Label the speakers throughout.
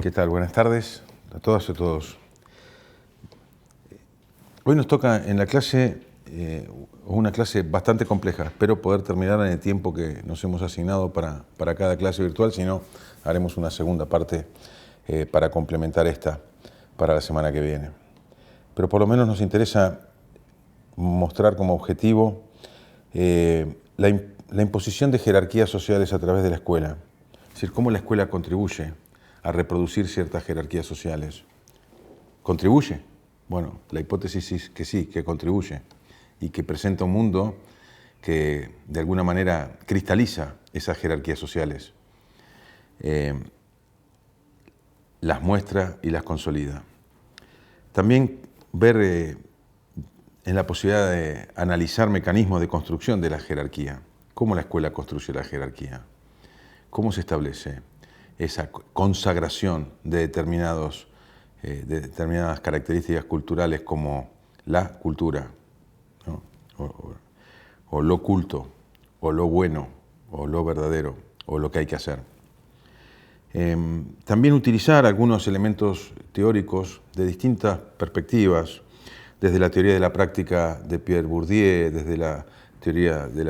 Speaker 1: ¿Qué tal? Buenas tardes a todas y a todos. Hoy nos toca en la clase, una clase bastante compleja. Espero poder terminar en el tiempo que nos hemos asignado para cada clase virtual, si no, haremos una segunda parte para complementar esta para la semana que viene. Pero por lo menos nos interesa mostrar como objetivo la imposición de jerarquías sociales a través de la escuela. Es decir, cómo la escuela contribuye a reproducir ciertas jerarquías sociales. ¿Contribuye? Bueno, la hipótesis es que sí, que contribuye y que presenta un mundo que de alguna manera cristaliza esas jerarquías sociales, las muestra y las consolida. También ver en la posibilidad de analizar mecanismos de construcción de la jerarquía, cómo la escuela construye la jerarquía, cómo se establece esa consagración de determinadas características culturales como la cultura, ¿no? o lo culto, o lo bueno, o lo verdadero, o lo que hay que hacer. También utilizar algunos elementos teóricos de distintas perspectivas, desde la teoría de la práctica de Pierre Bourdieu, desde la teoría de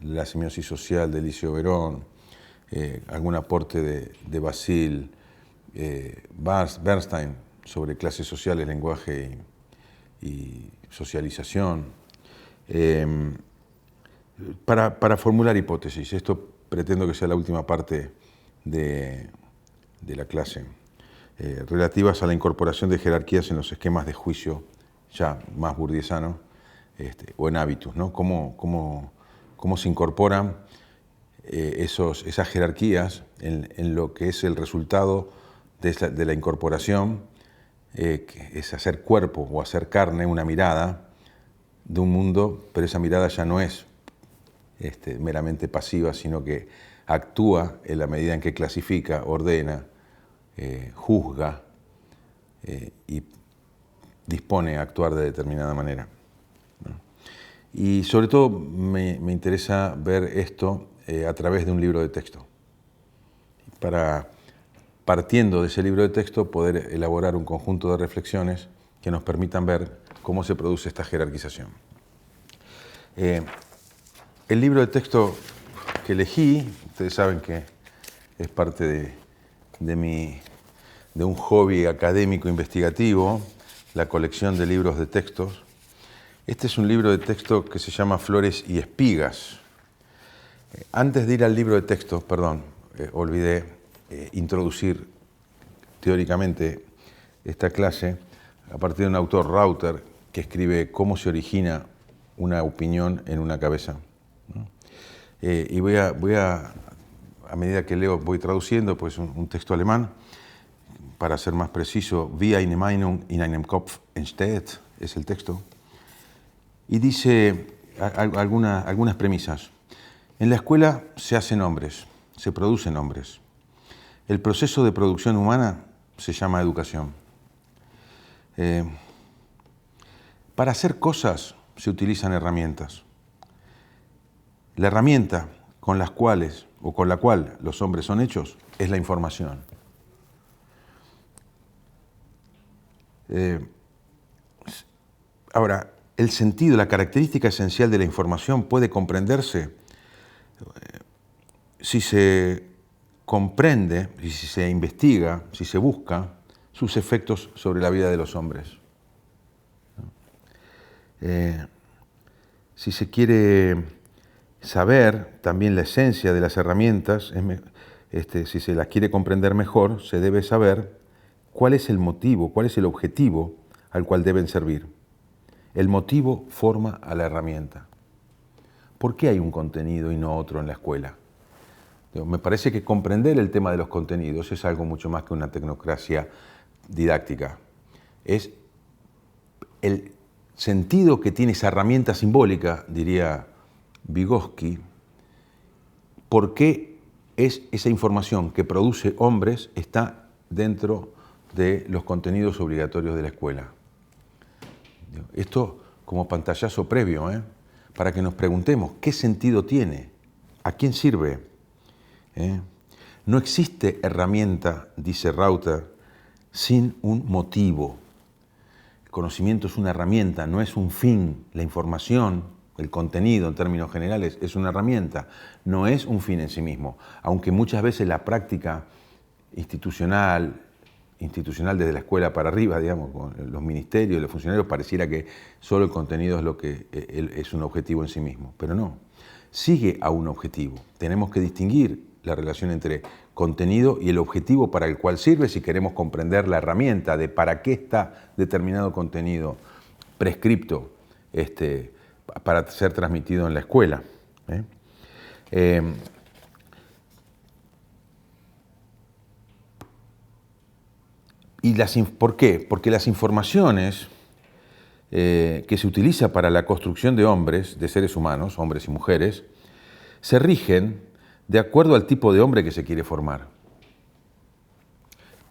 Speaker 1: la semiosis social de Eliseo Verón, algún aporte de Basile, Bernstein sobre clases sociales, lenguaje y socialización, para formular hipótesis. Esto pretendo que sea la última parte de la clase, relativas a la incorporación de jerarquías en los esquemas de juicio ya más burdiesano o en hábitos, ¿no? Cómo se incorporan esas jerarquías en lo que es el resultado de la incorporación, que es hacer cuerpo o hacer carne, una mirada de un mundo, pero esa mirada ya no es meramente pasiva, sino que actúa en la medida en que clasifica, ordena, juzga y dispone a actuar de determinada manera, ¿no? Y sobre todo me interesa ver esto a través de un libro de texto, para, partiendo de ese libro de texto, poder elaborar un conjunto de reflexiones que nos permitan ver cómo se produce esta jerarquización. El libro de texto que elegí, ustedes saben que es parte de un hobby académico investigativo, la colección de libros de textos. Este es un libro de texto que se llama Flores y Espigas. Antes de ir al libro de texto, olvidé introducir teóricamente esta clase a partir de un autor, Rauter, que escribe cómo se origina una opinión en una cabeza, ¿no? Y voy a medida que leo, voy traduciendo pues un texto alemán, para ser más preciso, Wie eine Meinung in einem Kopf entsteht, es el texto, y dice algunas premisas. En la escuela se hacen hombres, se producen hombres. El proceso de producción humana se llama educación. Para hacer cosas se utilizan herramientas. La herramienta con la cual los hombres son hechos es la información. Ahora, el sentido, la característica esencial de la información puede comprenderse si se comprende, si se investiga, si se busca sus efectos sobre la vida de los hombres. Si se quiere saber también la esencia de las herramientas, si se las quiere comprender mejor, se debe saber cuál es el motivo, cuál es el objetivo al cual deben servir. El motivo forma a la herramienta. ¿Por qué hay un contenido y no otro en la escuela? Me parece que comprender el tema de los contenidos es algo mucho más que una tecnocracia didáctica. Es el sentido que tiene esa herramienta simbólica, diría Vygotsky, por qué es esa información que produce hombres está dentro de los contenidos obligatorios de la escuela. Esto como pantallazo previo, para que nos preguntemos qué sentido tiene, a quién sirve. No existe herramienta, dice Rauter, sin un motivo. El conocimiento es una herramienta, no es un fin. La información, el contenido en términos generales, es una herramienta, no es un fin en sí mismo. Aunque muchas veces la práctica institucional desde la escuela para arriba, digamos, con los ministerios, los funcionarios, pareciera que solo el contenido es lo que es un objetivo en sí mismo, pero no, sigue a un objetivo. Tenemos que distinguir la relación entre contenido y el objetivo para el cual sirve si queremos comprender la herramienta de para qué está determinado contenido prescripto para ser transmitido en la escuela. ¿Por qué? Porque las informaciones que se utilizan para la construcción de hombres, de seres humanos, hombres y mujeres, se rigen de acuerdo al tipo de hombre que se quiere formar.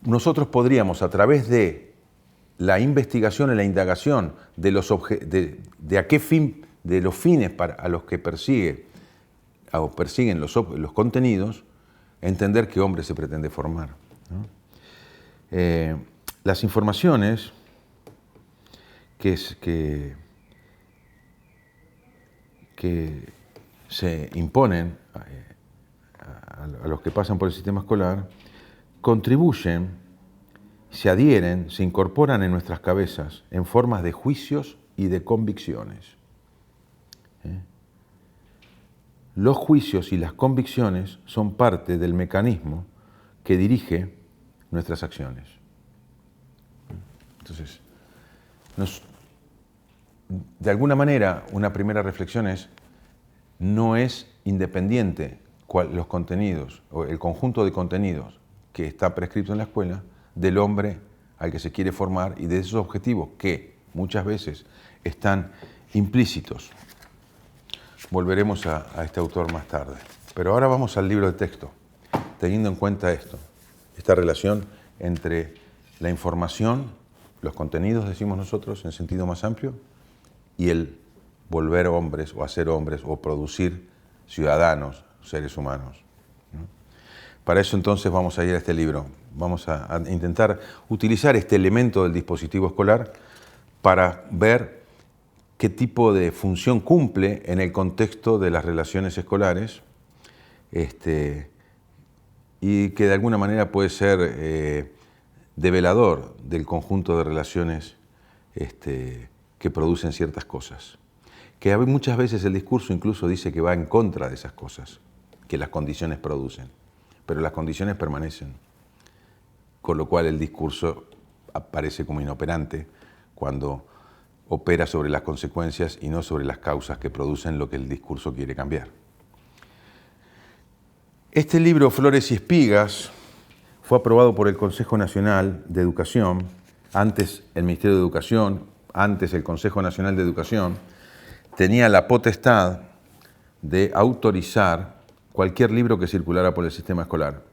Speaker 1: Nosotros podríamos, a través de la investigación y la indagación de los fines a los que persiguen los contenidos, entender qué hombre se pretende formar, ¿no? Las informaciones que se imponen a los que pasan por el sistema escolar contribuyen, se adhieren, se incorporan en nuestras cabezas en formas de juicios y de convicciones. Los juicios y las convicciones son parte del mecanismo que dirige nuestras acciones. Entonces, de alguna manera, una primera reflexión es, no es independiente los contenidos o el conjunto de contenidos que está prescrito en la escuela del hombre al que se quiere formar y de esos objetivos que muchas veces están implícitos. Volveremos a este autor más tarde. Pero ahora vamos al libro de texto, teniendo en cuenta esta relación entre la información, los contenidos, decimos nosotros, en sentido más amplio, y el volver hombres o hacer hombres o producir ciudadanos, seres humanos, ¿no? Para eso entonces vamos a ir a este libro. Vamos a intentar utilizar este elemento del dispositivo escolar para ver qué tipo de función cumple en el contexto de las relaciones escolares, y que de alguna manera puede ser develador del conjunto de relaciones que producen ciertas cosas. Que muchas veces el discurso incluso dice que va en contra de esas cosas que las condiciones producen, pero las condiciones permanecen, con lo cual el discurso aparece como inoperante cuando opera sobre las consecuencias y no sobre las causas que producen lo que el discurso quiere cambiar. Este libro, Flores y Espigas, fue aprobado por el Consejo Nacional de Educación, antes el Ministerio de Educación, antes el Consejo Nacional de Educación, tenía la potestad de autorizar cualquier libro que circulara por el sistema escolar.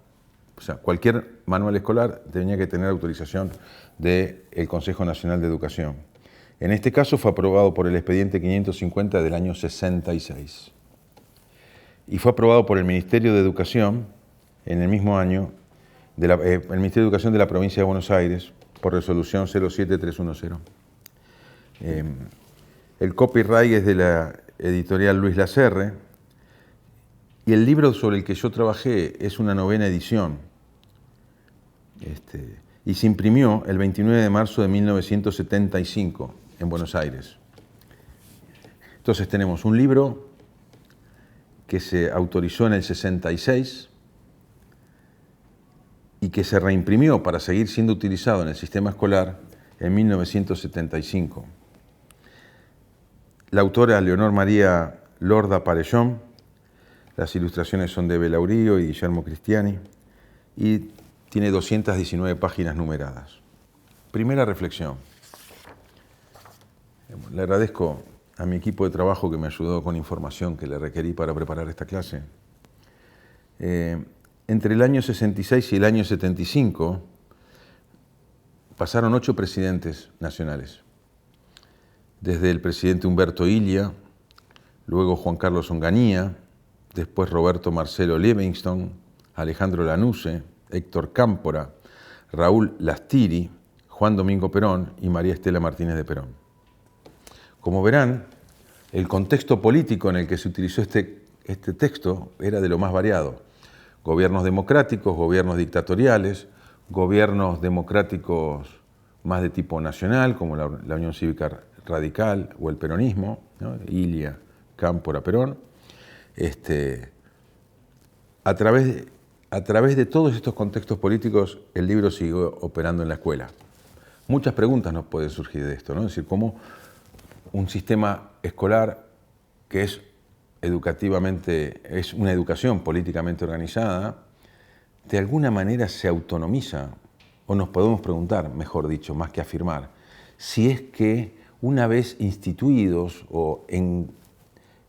Speaker 1: O sea, cualquier manual escolar tenía que tener autorización del Consejo Nacional de Educación. En este caso fue aprobado por el expediente 550 del año 66. Y fue aprobado por el Ministerio de Educación en el mismo año, el Ministerio de Educación de la Provincia de Buenos Aires, por resolución 07310. El copyright es de la editorial Luis Lacerre, y el libro sobre el que yo trabajé es una 9ª edición, y se imprimió el 29 de marzo de 1975 en Buenos Aires. Entonces tenemos un libro que se autorizó en el 66 y que se reimprimió para seguir siendo utilizado en el sistema escolar en 1975. La autora Leonor María Lorda Parellón, las ilustraciones son de Belaurío y Guillermo Cristiani, y tiene 219 páginas numeradas. Primera reflexión. Le agradezco a mi equipo de trabajo que me ayudó con información que le requerí para preparar esta clase. Entre el año 66 y el año 75 pasaron 8 presidentes nacionales. Desde el presidente Humberto Ilia, luego Juan Carlos Onganía, después Roberto Marcelo Livingston, Alejandro Lanusse, Héctor Cámpora, Raúl Lastiri, Juan Domingo Perón y María Estela Martínez de Perón. Como verán, el contexto político en el que se utilizó este texto era de lo más variado. Gobiernos democráticos, gobiernos dictatoriales, gobiernos democráticos más de tipo nacional, como la Unión Cívica Radical o el peronismo, ¿no? Ilia, Cámpora, Perón. A través de todos estos contextos políticos, el libro siguió operando en la escuela. Muchas preguntas nos pueden surgir de esto, ¿no? Es decir, cómo un sistema escolar que es educativamente, es una educación políticamente organizada, de alguna manera se autonomiza, o nos podemos preguntar, mejor dicho, más que afirmar, si es que una vez instituidos o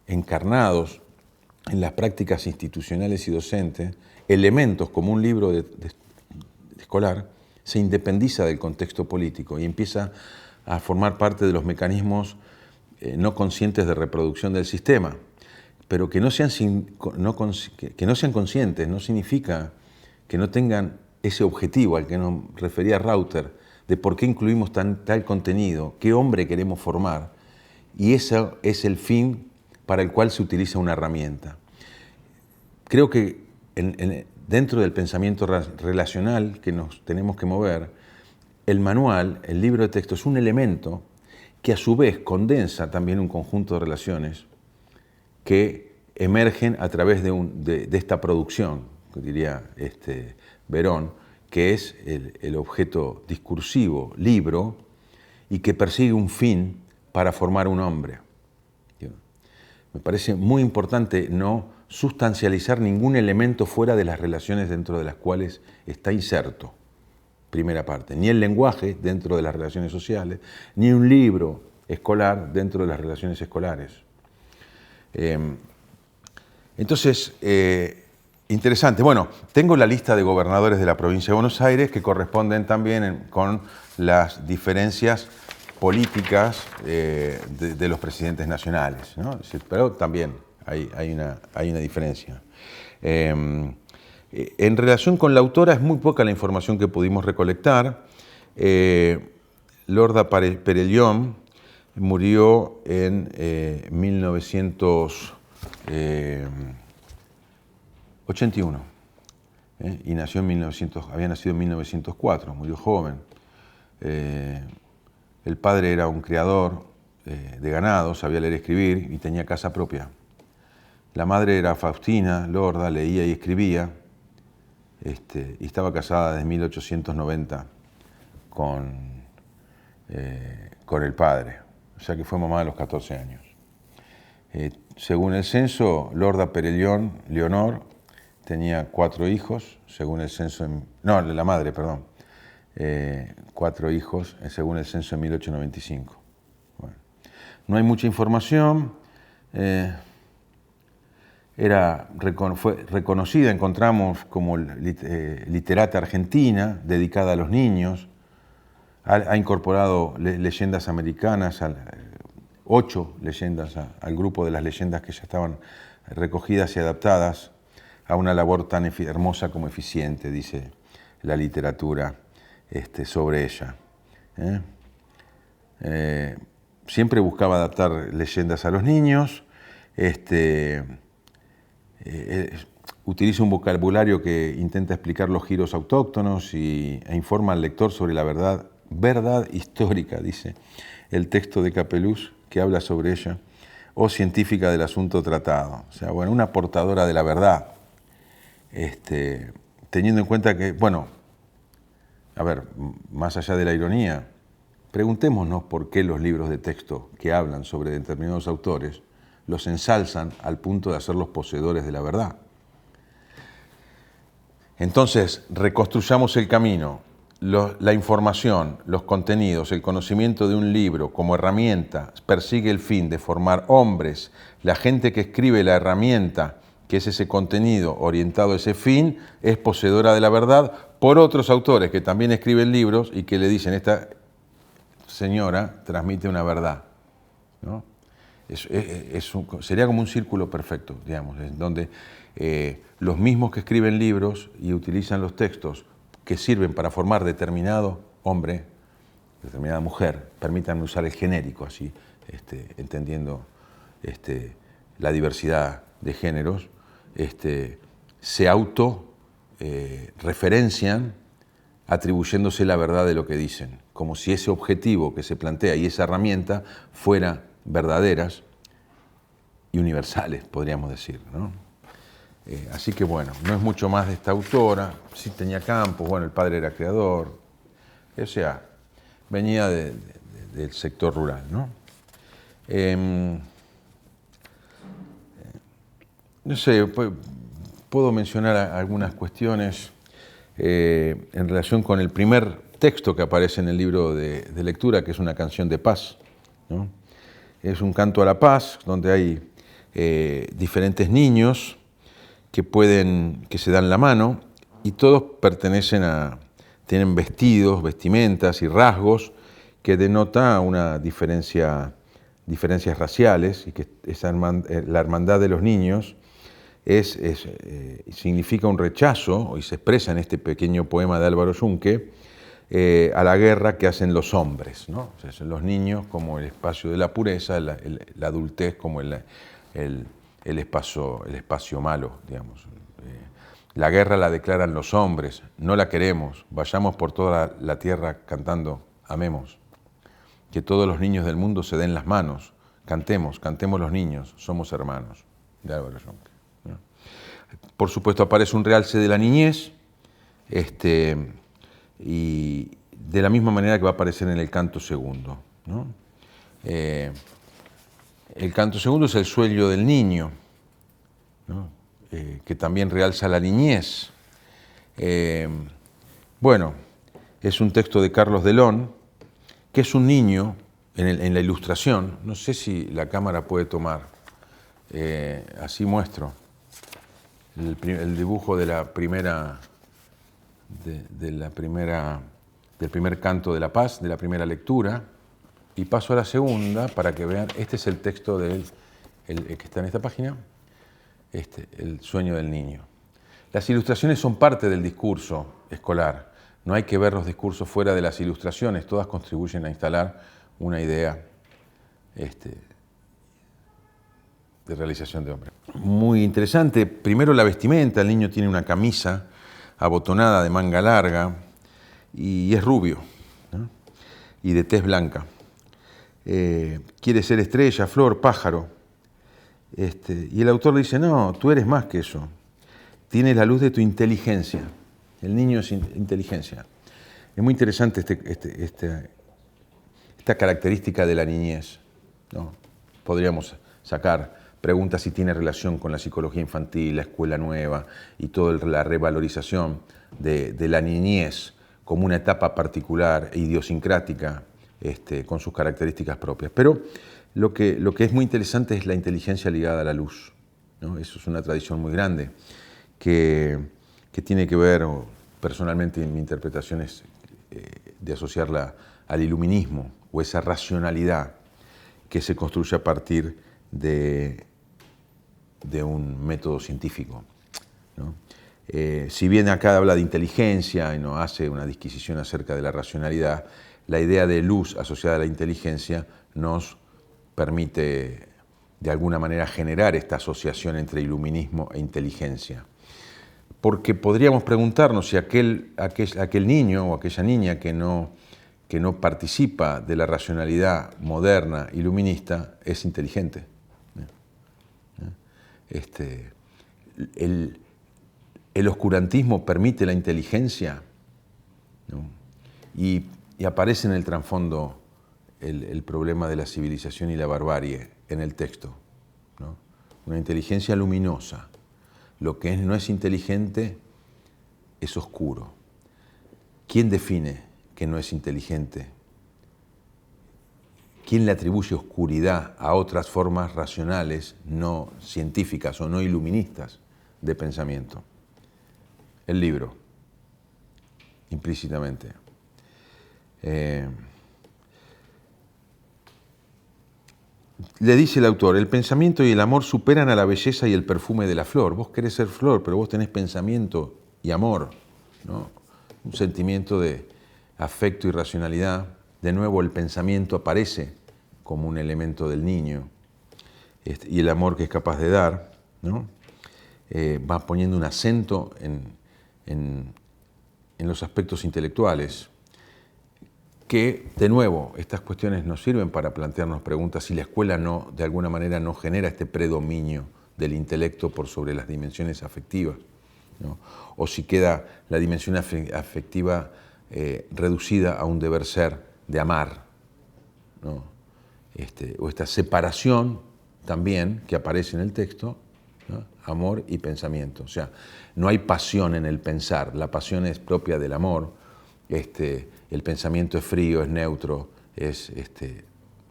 Speaker 1: encarnados en las prácticas institucionales y docentes, elementos como un libro escolar se independiza del contexto político y empieza a formar parte de los mecanismos no conscientes de reproducción del sistema. Pero que no sean conscientes no significa que no tengan ese objetivo al que nos refería Rauter, de por qué incluimos tal contenido, qué hombre queremos formar, y ese es el fin para el cual se utiliza una herramienta. Creo que dentro del pensamiento relacional que nos tenemos que mover, el manual, el libro de texto, es un elemento que a su vez condensa también un conjunto de relaciones que emergen a través de esta producción, diría Verón, que es el objeto discursivo, libro, y que persigue un fin para formar un hombre. Me parece muy importante no sustancializar ningún elemento fuera de las relaciones dentro de las cuales está inserto, primera parte, ni el lenguaje dentro de las relaciones sociales, ni un libro escolar dentro de las relaciones escolares. Entonces, interesante. Bueno, tengo la lista de gobernadores de la provincia de Buenos Aires que corresponden también con las diferencias políticas de los presidentes nacionales, ¿no? Pero también hay una diferencia. En relación con la autora, es muy poca la información que pudimos recolectar. Lorda Perellón murió en 1981 y nació había nacido en 1904, murió joven. El padre era un criador de ganado, sabía leer y escribir y tenía casa propia. La madre era Faustina Lorda, leía y escribía, y estaba casada desde 1890 con el padre, o sea que fue mamá a los 14 años. Según el censo, Lorda Perellón Leonor tenía 4 hijos, según el censo, la madre, perdón, 4 hijos, según el censo en 1895. Bueno, no hay mucha información. Fue reconocida, encontramos como literata argentina, dedicada a los niños. Ha incorporado leyendas americanas, 8 leyendas al grupo de las leyendas que ya estaban recogidas y adaptadas a una labor tan hermosa como eficiente, dice la literatura sobre ella. Siempre buscaba adaptar leyendas a los niños. Utiliza un vocabulario que intenta explicar los giros autóctonos e informa al lector sobre la verdad histórica, dice el texto de Capeluz, que habla sobre ella, o científica del asunto tratado. O sea, bueno, una portadora de la verdad, teniendo en cuenta que, bueno, a ver, más allá de la ironía, preguntémonos por qué los libros de texto que hablan sobre determinados autores los ensalzan al punto de hacerlos poseedores de la verdad. Entonces, reconstruyamos el camino. La información, los contenidos, el conocimiento de un libro como herramienta persigue el fin de formar hombres. La gente que escribe la herramienta, que es ese contenido orientado a ese fin, es poseedora de la verdad por otros autores que también escriben libros y que le dicen, esta señora transmite una verdad, ¿no? Sería como un círculo perfecto, digamos, donde los mismos que escriben libros y utilizan los textos que sirven para formar determinado hombre, determinada mujer, permítanme usar el genérico así, entendiendo la diversidad de géneros, se referencian atribuyéndose la verdad de lo que dicen, como si ese objetivo que se plantea y esa herramienta fueran verdaderas y universales, podríamos decir, ¿no? Así que bueno, no es mucho más de esta autora, sí tenía campos, bueno, el padre era creador, o sea, venía del sector rural, ¿no? No sé, puedo mencionar algunas cuestiones en relación con el primer texto que aparece en el libro de lectura, que es una canción de paz, ¿no? Es un canto a la paz, donde hay diferentes niños que se dan la mano y todos tienen vestidos, vestimentas y rasgos que denota una diferencias raciales y que la hermandad de los niños significa un rechazo, y se expresa en este pequeño poema de Álvaro Yunque, a la guerra que hacen los hombres, ¿no? O sea, son los niños como el espacio de la pureza, la adultez como el espacio malo, digamos. La guerra la declaran los hombres, no la queremos, vayamos por toda la tierra cantando, amemos. Que todos los niños del mundo se den las manos, cantemos los niños, somos hermanos, de Álvaro Yunque, ¿no? Por supuesto aparece un realce de la niñez, y de la misma manera que va a aparecer en el canto segundo, ¿no? El canto segundo es el sueño del niño, ¿no? Que también realza la niñez. Bueno, es un texto de Carlos Delón, que es un niño en la ilustración. No sé si la cámara puede tomar, así muestro el dibujo de la primera, del primer canto de la paz, de la primera lectura, y paso a la segunda para que vean. Este es el texto el que está en esta página, el sueño del niño. Las ilustraciones son parte del discurso escolar. No hay que ver los discursos fuera de las ilustraciones, todas contribuyen a instalar una idea de realización de hombre. Muy interesante. Primero la vestimenta, el niño tiene una camisa abotonada de manga larga y es rubio, ¿no? Y de tez blanca. Quiere ser estrella, flor, pájaro. Y el autor le dice, no, tú eres más que eso. Tienes la luz de tu inteligencia. El niño es inteligencia. Es muy interesante esta característica de la niñez, ¿no? Podríamos sacar preguntas si tiene relación con la psicología infantil, la escuela nueva y toda la revalorización de la niñez como una etapa particular e idiosincrática, con sus características propias. Pero lo que es muy interesante es la inteligencia ligada a la luz, ¿no? Eso es una tradición muy grande que tiene que ver, personalmente en mi interpretación es de asociarla al iluminismo o esa racionalidad que se construye a partir de un método científico, ¿no? Si bien acá habla de inteligencia y no hace una disquisición acerca de la racionalidad, la idea de luz asociada a la inteligencia nos permite de alguna manera generar esta asociación entre iluminismo e inteligencia. Porque podríamos preguntarnos si aquel niño o aquella niña que no participa de la racionalidad moderna iluminista es inteligente. El oscurantismo permite la inteligencia, ¿no? Y aparece en el trasfondo el problema de la civilización y la barbarie en el texto, ¿no? Una inteligencia luminosa. Lo que no es inteligente es oscuro. ¿Quién define que no es inteligente? ¿Quién le atribuye oscuridad a otras formas racionales, no científicas o no iluministas de pensamiento? El libro, implícitamente. Le dice el autor, el pensamiento y el amor superan a la belleza y el perfume de la flor. Vos querés ser flor, pero vos tenés pensamiento y amor, ¿no? Un sentimiento de afecto y racionalidad. De nuevo, el pensamiento aparece como un elemento del niño, y el amor que es capaz de dar, ¿no? Va poniendo un acento en los aspectos intelectuales, que, de nuevo, estas cuestiones nos sirven para plantearnos preguntas si la escuela no, de alguna manera, no genera este predominio del intelecto por sobre las dimensiones afectivas, ¿no? O si queda la dimensión afectiva reducida a un deber ser de amar, ¿no? O esta separación también que aparece en el texto, ¿no? Amor y pensamiento. O sea, no hay pasión en el pensar, la pasión es propia del amor. El pensamiento es frío, es neutro, es,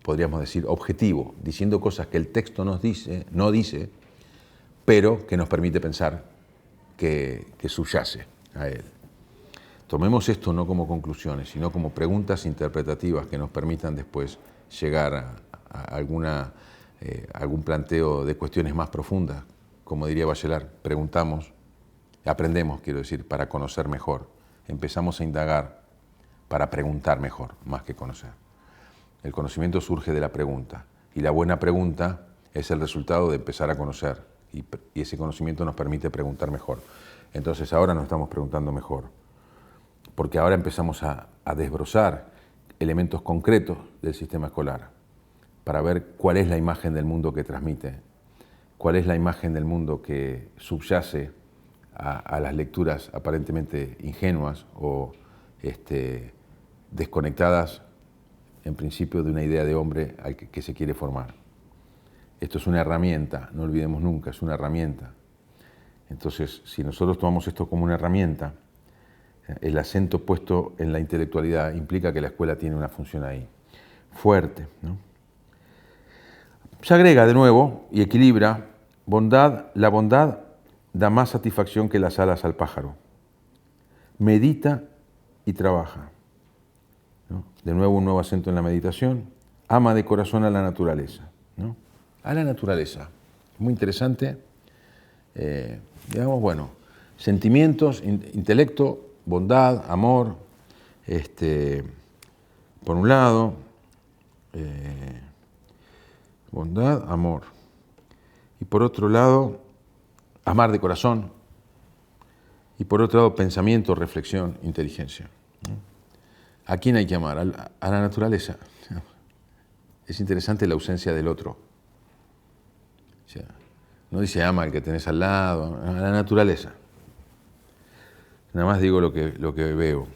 Speaker 1: podríamos decir, objetivo, diciendo cosas que el texto no dice, pero que nos permite pensar que subyace a él. Tomemos esto no como conclusiones, sino como preguntas interpretativas que nos permitan después llegar a algún planteo de cuestiones más profundas. Como diría Bachelard, aprendemos, quiero decir, para conocer mejor. Empezamos a indagar para preguntar mejor, más que conocer. El conocimiento surge de la pregunta, y la buena pregunta es el resultado de empezar a conocer, y ese conocimiento nos permite preguntar mejor. Entonces ahora nos estamos preguntando mejor, porque ahora empezamos a desbrozar elementos concretos del sistema escolar, para ver cuál es la imagen del mundo que transmite, cuál es la imagen del mundo que subyace a las lecturas aparentemente ingenuas o desconectadas en principio de una idea de hombre al que se quiere formar. Esto es una herramienta, no olvidemos nunca, es una herramienta. Entonces, si nosotros tomamos esto como una herramienta, el acento puesto en la intelectualidad implica que la escuela tiene una función ahí, fuerte, ¿no? Se agrega de nuevo y equilibra la bondad da más satisfacción que las alas al pájaro. Medita y trabaja, ¿no? De nuevo un nuevo acento en la meditación. Ama de corazón a la naturaleza, ¿no? A la naturaleza. Muy interesante. Digamos, bueno, sentimientos, intelecto, bondad, amor, por un lado, bondad, amor. Y por otro lado, amar de corazón. Y por otro lado, pensamiento, reflexión, inteligencia. ¿A quién hay que amar? A la naturaleza. Es interesante la ausencia del otro. O sea, no dice ama al que tenés al lado, a la naturaleza. Nada más digo lo que veo.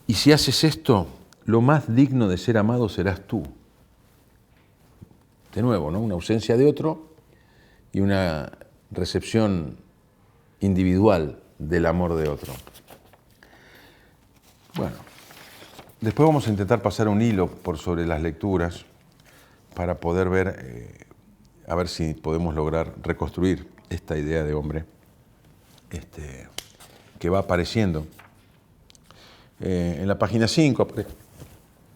Speaker 1: Y si haces esto, lo más digno de ser amado serás tú. De nuevo, ¿no? Una ausencia de otro y una recepción individual del amor de otro. Bueno, después vamos a intentar pasar un hilo por sobre las lecturas para poder ver, a ver si podemos lograr reconstruir esta idea de hombre que va apareciendo. En la página 5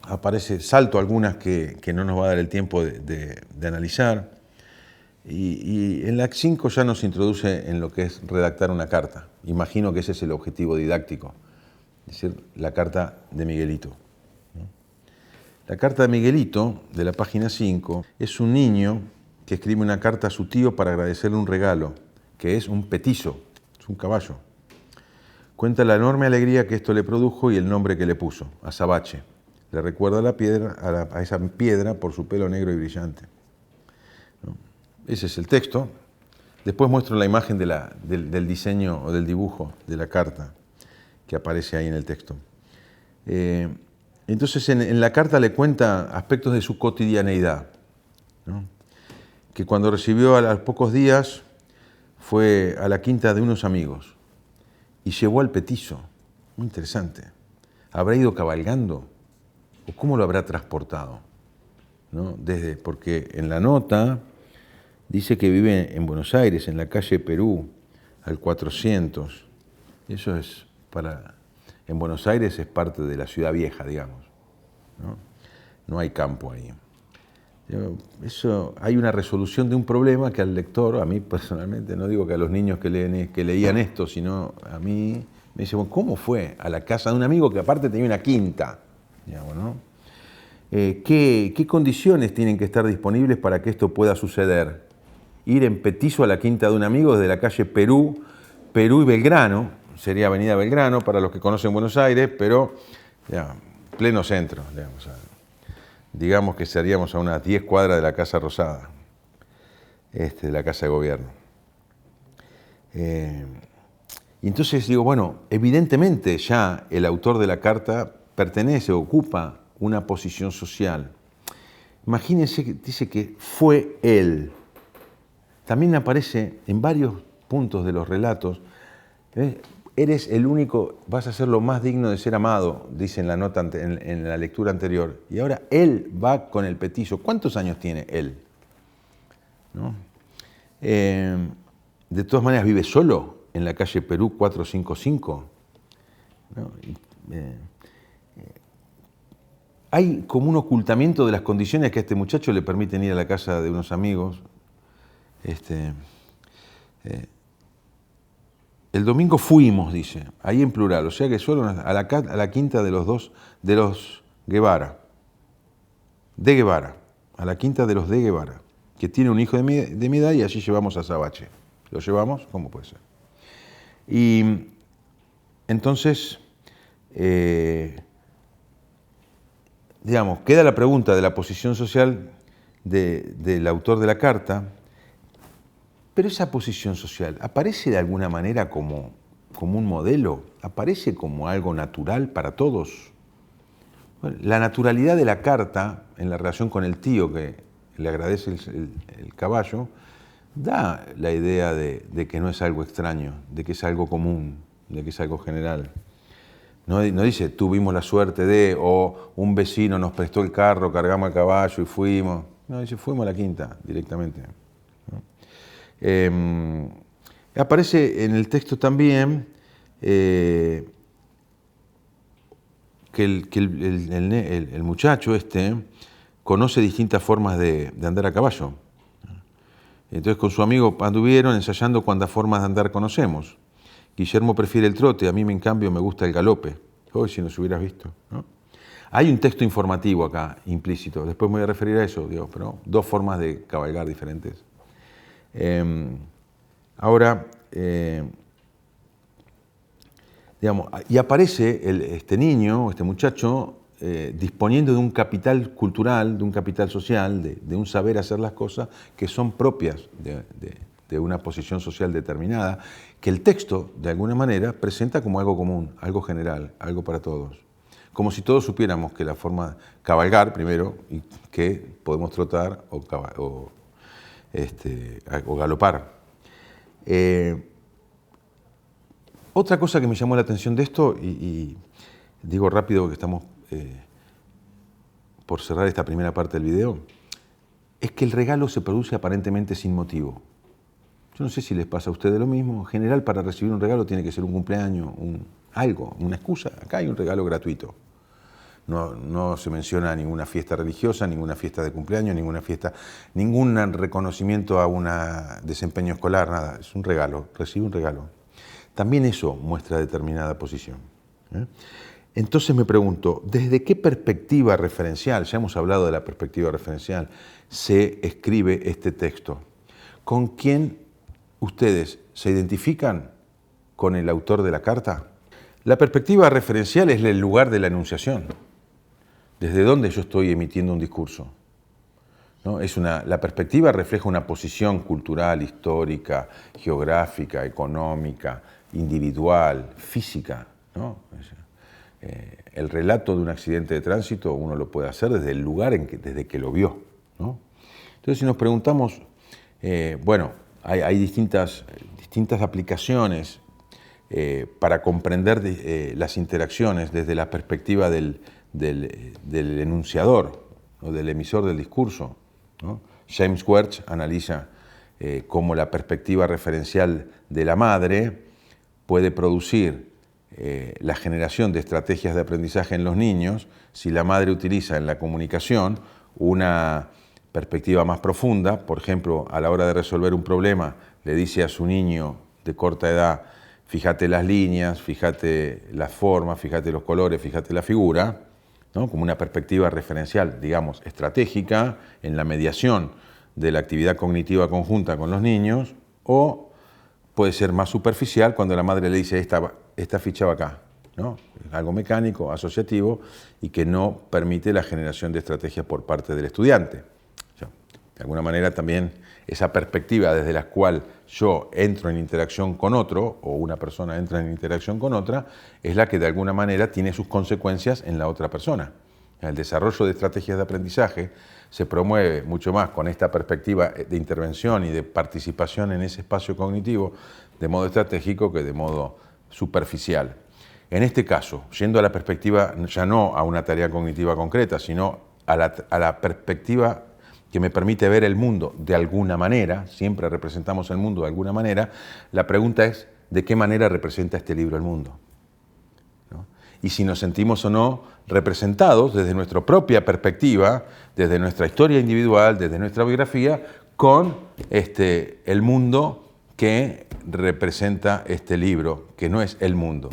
Speaker 1: aparece, salto algunas que no nos va a dar el tiempo de analizar, y en la 5 ya nos introduce en lo que es redactar una carta. Imagino que ese es el objetivo didáctico, es decir, la carta de Miguelito, ¿no? La carta de Miguelito, de la página 5, es un niño que escribe una carta a su tío para agradecerle un regalo, que es un petizo, es un caballo. Cuenta la enorme alegría que esto le produjo y el nombre que le puso, Azabache. Le recuerda a esa piedra por su pelo negro y brillante, ¿no? Ese es el texto. Después muestro la imagen del diseño o del dibujo de la carta que aparece ahí en el texto. Entonces en la carta le cuenta aspectos de su cotidianeidad, ¿no? Que cuando recibió a los pocos días fue a la quinta de unos amigos y llevó al petizo. Muy interesante. ¿Habrá ido cabalgando? ¿O cómo lo habrá transportado? ¿No? Porque en la nota dice que vive en Buenos Aires, en la calle Perú, al 400. Eso en Buenos Aires es parte de la ciudad vieja, digamos, ¿no? no hay campo ahí. Eso, hay una resolución de un problema que al lector, a mí personalmente, no digo que a los niños que leían esto, sino a mí me dice, bueno, ¿cómo fue a la casa de un amigo que aparte tenía una quinta? Digamos, ¿no? ¿Qué condiciones tienen que estar disponibles para que esto pueda suceder? Ir en petizo a la quinta de un amigo desde la calle Perú y Belgrano, sería Avenida Belgrano para los que conocen Buenos Aires, pero ya, pleno centro, digamos que seríamos a unas 10 cuadras de la Casa Rosada, de la Casa de Gobierno. Y entonces digo, bueno, evidentemente ya el autor de la carta ocupa una posición social. Imagínense que dice que fue él. También aparece en varios puntos de los relatos, eres el único, vas a ser lo más digno de ser amado, dice en la nota, en la lectura anterior. Y ahora él va con el petizo. ¿Cuántos años tiene él? ¿No? De todas maneras, vive solo en la calle Perú 455. ¿No? Hay como un ocultamiento de las condiciones que a este muchacho le permiten ir a la casa de unos amigos. El domingo fuimos, dice, ahí en plural, o sea que solo a la quinta de los Guevara, a la quinta de los de Guevara, que tiene un hijo de mi edad y allí llevamos a Sabache. ¿Lo llevamos? ¿Cómo puede ser? Y entonces, digamos, queda la pregunta de la posición social del autor de la carta. Pero esa posición social, ¿aparece de alguna manera como un modelo? ¿Aparece como algo natural para todos? Bueno, la naturalidad de la carta, en la relación con el tío que le agradece el caballo, da la idea de que no es algo extraño, de que es algo común, de que es algo general. No dice, tuvimos la suerte de, o un vecino nos prestó el carro, cargamos el caballo y fuimos. No, dice, fuimos a la quinta directamente. Aparece en el texto también que el muchacho conoce distintas formas de andar a caballo. Entonces con su amigo anduvieron ensayando cuántas formas de andar conocemos. Guillermo prefiere el trote, a mí en cambio me gusta el galope. Hoy si nos hubieras visto, ¿no? Hay un texto informativo acá, implícito, después me voy a referir a eso, digo, pero dos formas de cabalgar diferentes. Ahora, digamos, y aparece este niño, este muchacho, disponiendo de un capital cultural, de un capital social, de un saber hacer las cosas que son propias de una posición social determinada, que el texto, de alguna manera, presenta como algo común, algo general, algo para todos. Como si todos supiéramos que la forma de cabalgar, primero, y que podemos trotar o galopar. Otra cosa que me llamó la atención de esto, y digo rápido porque estamos por cerrar esta primera parte del video, es que el regalo se produce aparentemente sin motivo. Yo no sé si les pasa a ustedes lo mismo. En general, para recibir un regalo tiene que ser un cumpleaños, algo, una excusa. Acá hay un regalo gratuito. No se menciona ninguna fiesta religiosa, ninguna fiesta de cumpleaños, ningún reconocimiento a un desempeño escolar, nada. Es un regalo, recibe un regalo. También eso muestra determinada posición. Entonces me pregunto, ¿desde qué perspectiva referencial, ya hemos hablado de la perspectiva referencial, se escribe este texto? ¿Con quién ustedes se identifican con el autor de la carta? La perspectiva referencial es el lugar de la enunciación. ¿Desde dónde yo estoy emitiendo un discurso? ¿No? La perspectiva refleja una posición cultural, histórica, geográfica, económica, individual, física, ¿no? El relato de un accidente de tránsito uno lo puede hacer desde el lugar desde que lo vio, ¿no? Entonces, si nos preguntamos, bueno, hay distintas aplicaciones para comprender las interacciones desde la perspectiva del enunciador o del emisor del discurso, ¿no? James Wertz analiza cómo la perspectiva referencial de la madre puede producir la generación de estrategias de aprendizaje en los niños si la madre utiliza en la comunicación una perspectiva más profunda. Por ejemplo, a la hora de resolver un problema, le dice a su niño de corta edad: fíjate las líneas, fíjate las formas, fíjate los colores, fíjate la figura, ¿no? Como una perspectiva referencial, digamos, estratégica en la mediación de la actividad cognitiva conjunta con los niños. O puede ser más superficial cuando la madre le dice: esta ficha va acá, ¿no? Algo mecánico, asociativo, y que no permite la generación de estrategias por parte del estudiante. O sea, de alguna manera también esa perspectiva desde la cual yo entro en interacción con otro, o una persona entra en interacción con otra, es la que de alguna manera tiene sus consecuencias en la otra persona. El desarrollo de estrategias de aprendizaje se promueve mucho más con esta perspectiva de intervención y de participación en ese espacio cognitivo de modo estratégico que de modo superficial. En este caso, yendo a la perspectiva, ya no a una tarea cognitiva concreta, sino a la perspectiva que me permite ver el mundo de alguna manera, siempre representamos el mundo de alguna manera, la pregunta es: ¿de qué manera representa este libro el mundo? ¿No? Y si nos sentimos o no representados desde nuestra propia perspectiva, desde nuestra historia individual, desde nuestra biografía, con el mundo que representa este libro, que no es el mundo.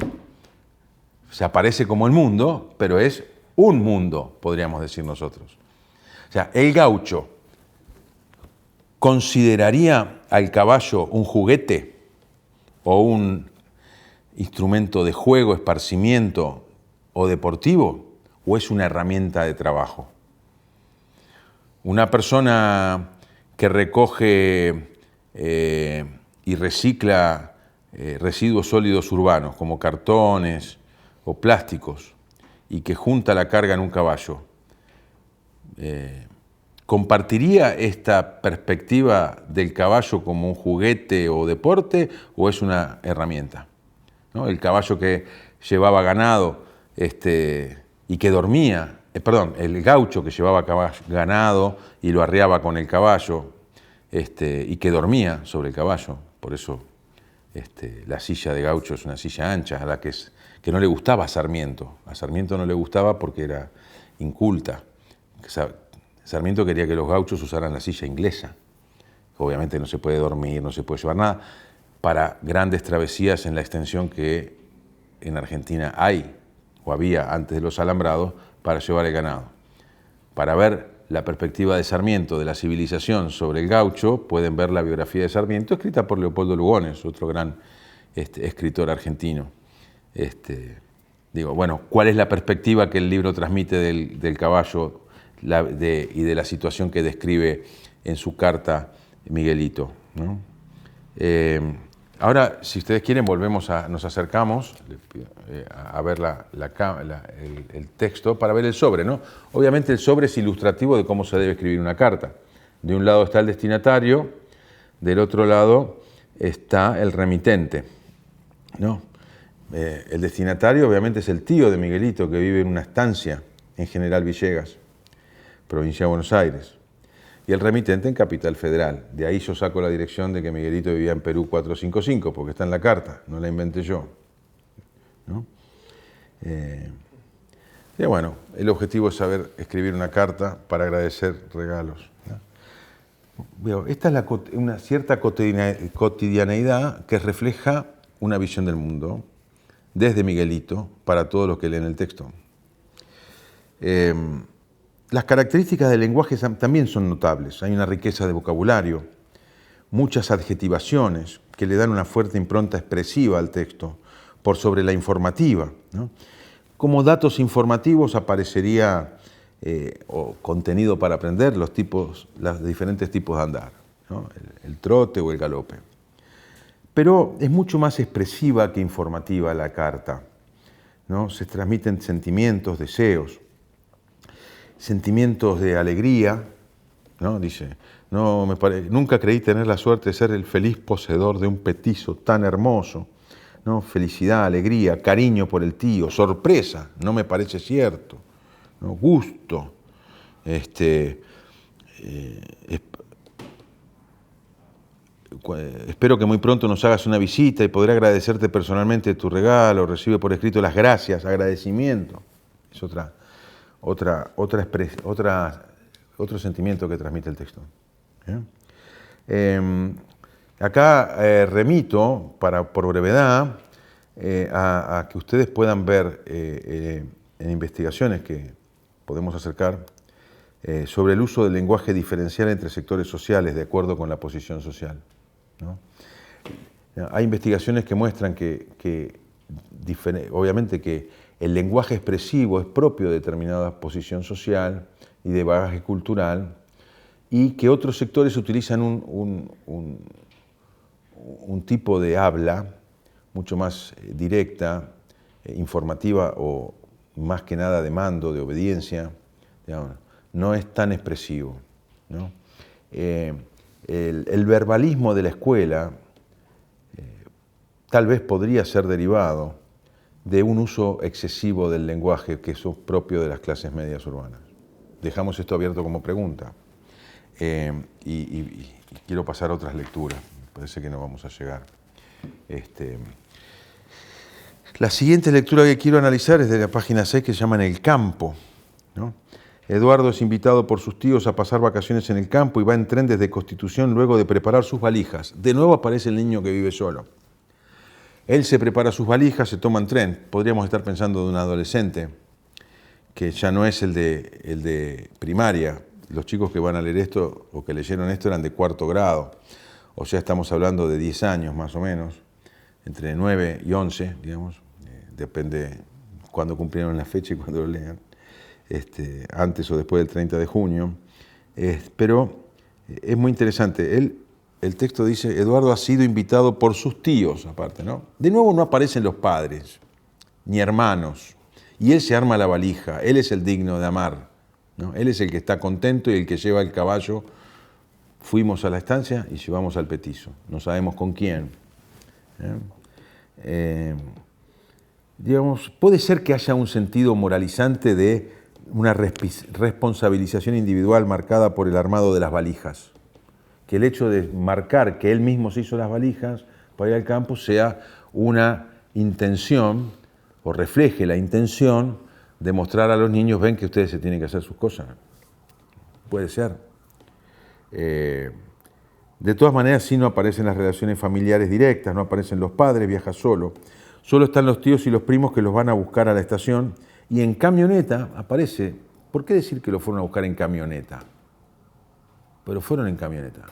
Speaker 1: Se aparece como el mundo, pero es un mundo, podríamos decir nosotros. O sea, el gaucho ¿consideraría al caballo un juguete o un instrumento de juego, esparcimiento o deportivo, o es una herramienta de trabajo? Una persona que recoge y recicla residuos sólidos urbanos como cartones o plásticos y que junta la carga en un caballo, ¿compartiría esta perspectiva del caballo como un juguete o deporte, o es una herramienta? ¿No? El caballo que llevaba ganado y que dormía, el gaucho que llevaba ganado y lo arreaba con el caballo y que dormía sobre el caballo. Por eso la silla de gaucho es una silla ancha, a la que no le gustaba a Sarmiento. A Sarmiento no le gustaba porque era inculta. Sarmiento quería que los gauchos usaran la silla inglesa. Obviamente no se puede dormir, no se puede llevar nada, para grandes travesías en la extensión que en Argentina hay o había antes de los alambrados para llevar el ganado. Para ver la perspectiva de Sarmiento de la civilización sobre el gaucho, pueden ver la biografía de Sarmiento, escrita por Leopoldo Lugones, otro gran escritor argentino. ¿Cuál es la perspectiva que el libro transmite del caballo y de la situación que describe en su carta Miguelito, ¿no? Ahora, si ustedes quieren, nos acercamos a ver el texto para ver el sobre, ¿no? Obviamente el sobre es ilustrativo de cómo se debe escribir una carta. De un lado está el destinatario, del otro lado está el remitente, ¿no? El destinatario obviamente es el tío de Miguelito, que vive en una estancia en General Villegas, provincia de Buenos Aires, y el remitente en Capital Federal. De ahí yo saco la dirección de que Miguelito vivía en Perú 455, porque está en la carta, no la inventé yo, ¿no? Y bueno, el objetivo es saber escribir una carta para agradecer regalos, ¿no? Esta es una cierta cotidianeidad que refleja una visión del mundo desde Miguelito para todos los que leen el texto. Las características del lenguaje también son notables. Hay una riqueza de vocabulario, muchas adjetivaciones que le dan una fuerte impronta expresiva al texto por sobre la informativa, ¿no? Como datos informativos aparecería o contenido para aprender los diferentes tipos de andar, ¿no? El trote o el galope. Pero es mucho más expresiva que informativa la carta, ¿no? Se transmiten sentimientos, deseos, sentimientos de alegría, ¿no? Dice: nunca creí tener la suerte de ser el feliz poseedor de un petizo tan hermoso, ¿no? Felicidad, alegría, cariño por el tío, sorpresa, no me parece cierto, ¿no? Gusto, espero que muy pronto nos hagas una visita y podré agradecerte personalmente tu regalo. Recibe por escrito las gracias, agradecimiento. Es otro sentimiento que transmite el texto. Acá remito, por brevedad, a que ustedes puedan ver en investigaciones que podemos acercar sobre el uso del lenguaje diferencial entre sectores sociales de acuerdo con la posición social, ¿no? Hay investigaciones que muestran que obviamente que el lenguaje expresivo es propio de determinada posición social y de bagaje cultural, y que otros sectores utilizan un tipo de habla mucho más directa, informativa o más que nada de mando, de obediencia, digamos, no es tan expresivo, ¿no? El verbalismo de la escuela tal vez podría ser derivado de un uso excesivo del lenguaje que es propio de las clases medias urbanas. Dejamos esto abierto como pregunta y quiero pasar a otras lecturas, parece que no vamos a llegar. La siguiente lectura que quiero analizar es de la página 6, que se llama En el campo, ¿no? Eduardo es invitado por sus tíos a pasar vacaciones en el campo y va en tren desde Constitución luego de preparar sus valijas. De nuevo aparece el niño que vive solo. Él se prepara sus valijas, se toma en tren. Podríamos estar pensando de un adolescente, que ya no es el de primaria. Los chicos que van a leer esto o que leyeron esto eran de 4º grado. O sea, estamos hablando de 10 años más o menos, entre 9 y 11, digamos. Depende cuándo cumplieron la fecha y cuándo lo lean. Antes o después del 30 de junio. Pero es muy interesante. El texto dice, Eduardo ha sido invitado por sus tíos, aparte, ¿no? De nuevo no aparecen los padres, ni hermanos, y él se arma la valija, él es el digno de amar, ¿no? Él es el que está contento y el que lleva el caballo. Fuimos a la estancia y llevamos al petizo, no sabemos con quién. Digamos, puede ser que haya un sentido moralizante de una responsabilización individual marcada por el armado de las valijas. Que el hecho de marcar que él mismo se hizo las valijas para ir al campo sea una intención, o refleje la intención de mostrar a los niños, ven que ustedes se tienen que hacer sus cosas. Puede ser. De todas maneras, sí no aparecen las relaciones familiares directas, no aparecen los padres, viaja solo. Solo están los tíos y los primos que los van a buscar a la estación, y en camioneta aparece. ¿Por qué decir que lo fueron a buscar en camioneta? Pero fueron en camioneta.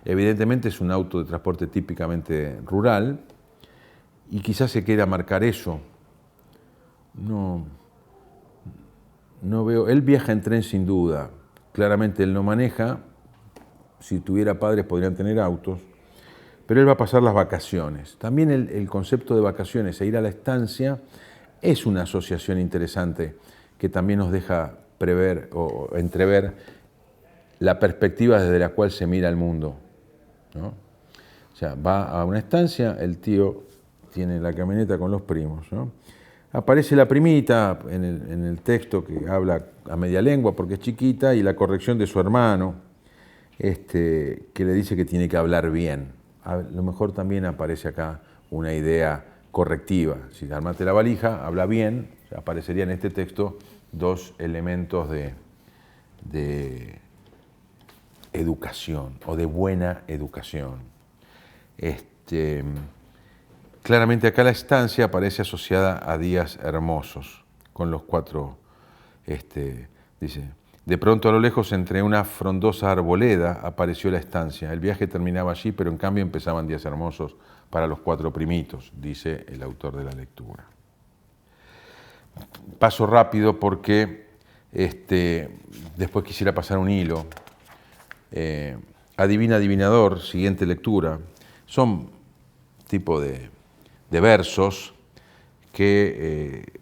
Speaker 1: Evidentemente es un auto de transporte típicamente rural y quizás se quiera marcar eso. No veo. Él viaja en tren sin duda. Claramente él no maneja. Si tuviera padres podrían tener autos. Pero él va a pasar las vacaciones. También el concepto de vacaciones e ir a la estancia es una asociación interesante que también nos deja prever o entrever la perspectiva desde la cual se mira el mundo, ¿no? O sea, va a una estancia, el tío tiene la camioneta con los primos, ¿no? Aparece la primita en el texto que habla a media lengua porque es chiquita, y la corrección de su hermano, que le dice que tiene que hablar bien. A lo mejor también aparece acá una idea correctiva. Si armaste la valija, habla bien. O sea, aparecería en este texto dos elementos de educación o de buena educación. Claramente acá la estancia aparece asociada a días hermosos, con los 4, dice, de pronto a lo lejos entre una frondosa arboleda apareció la estancia. El viaje terminaba allí, pero en cambio empezaban días hermosos para los 4 primitos, dice el autor de la lectura. Paso rápido porque después quisiera pasar un hilo. Adivina, adivinador, siguiente lectura. Son tipo de versos que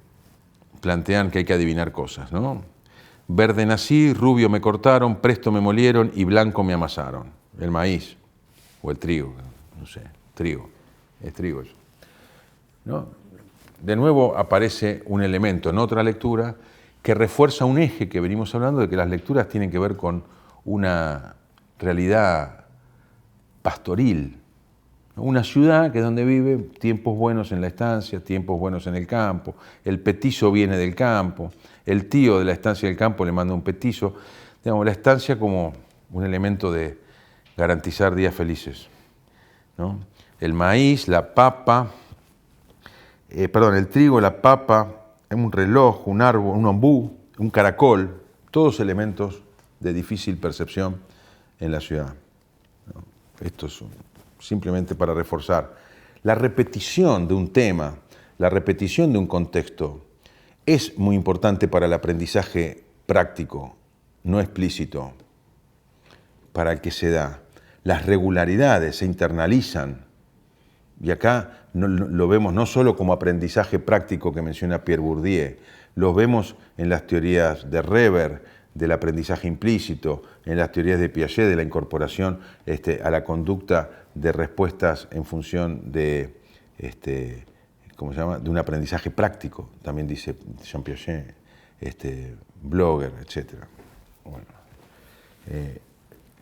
Speaker 1: plantean que hay que adivinar cosas, ¿no? Verde nací, rubio me cortaron, presto me molieron y blanco me amasaron. El maíz o el trigo, no sé, trigo, es trigo eso, ¿no? De nuevo aparece un elemento en otra lectura que refuerza un eje que venimos hablando de que las lecturas tienen que ver con una realidad pastoril. Una ciudad que es donde vive tiempos buenos en la estancia, tiempos buenos en el campo. El petizo viene del campo. El tío de la estancia del campo le manda un petizo. Digamos, la estancia como un elemento de garantizar días felices, ¿no? El maíz, la papa, el trigo, la papa, un reloj, un árbol, un ombú, un caracol, todos elementos de difícil percepción en la ciudad, ¿no? Esto es simplemente para reforzar. La repetición de un tema, la repetición de un contexto, es muy importante para el aprendizaje práctico, no explícito, para el que se da. Las regularidades se internalizan, y acá lo vemos no solo como aprendizaje práctico que menciona Pierre Bourdieu, lo vemos en las teorías de Reber, del aprendizaje implícito, en las teorías de Piaget, de la incorporación a la conducta de respuestas en función de, ¿cómo se llama?, de un aprendizaje práctico, también dice Jean Piaget, Blogger, etc. Bueno,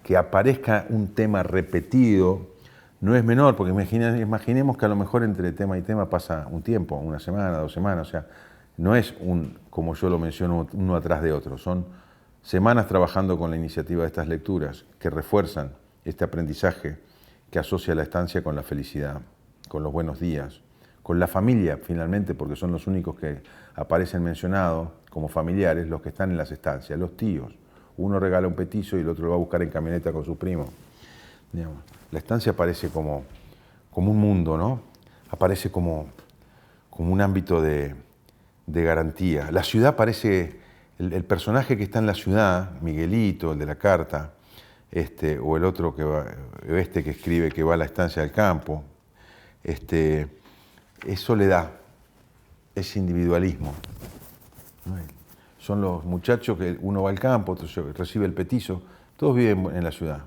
Speaker 1: que aparezca un tema repetido no es menor, porque imaginemos que a lo mejor entre tema y tema pasa un tiempo, una semana, 2 semanas, o sea, no es como yo lo menciono, uno atrás de otro, son semanas trabajando con la iniciativa de estas lecturas que refuerzan este aprendizaje que asocia la estancia con la felicidad, con los buenos días, con la familia finalmente, porque son los únicos que aparecen mencionados como familiares, los que están en las estancias, los tíos. Uno regala un petizo y el otro lo va a buscar en camioneta con su primo. Digamos, la estancia aparece como un mundo, ¿no? Aparece como un ámbito de garantía. La ciudad parece, el personaje que está en la ciudad, Miguelito, el de la carta, o el otro que escribe que va a la estancia del campo, es soledad, es individualismo, ¿no? Son los muchachos que uno va al campo, otro recibe el petizo, todos viven en la ciudad.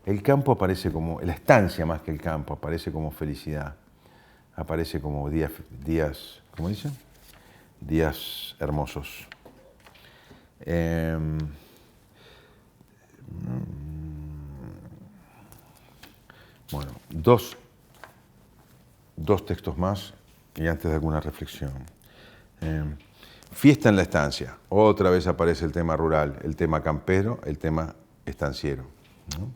Speaker 1: El campo aparece como, la estancia más que el campo, aparece como felicidad, aparece como días, ¿cómo dicen? Días hermosos. Bueno, dos textos más y antes de alguna reflexión. Fiesta en la estancia. Otra vez aparece el tema rural, el tema campero, el tema estanciero, ¿no?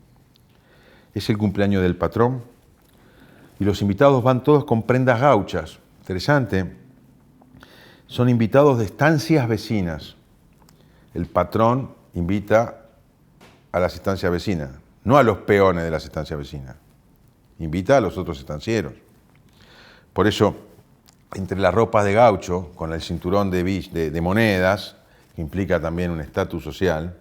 Speaker 1: Es el cumpleaños del patrón y los invitados van todos con prendas gauchas. Interesante. Son invitados de estancias vecinas. El patrón invita a las estancias vecinas, no a los peones de las estancias vecinas. Invita a los otros estancieros. Por eso, entre las ropas de gaucho, con el cinturón de monedas, que implica también un estatus social,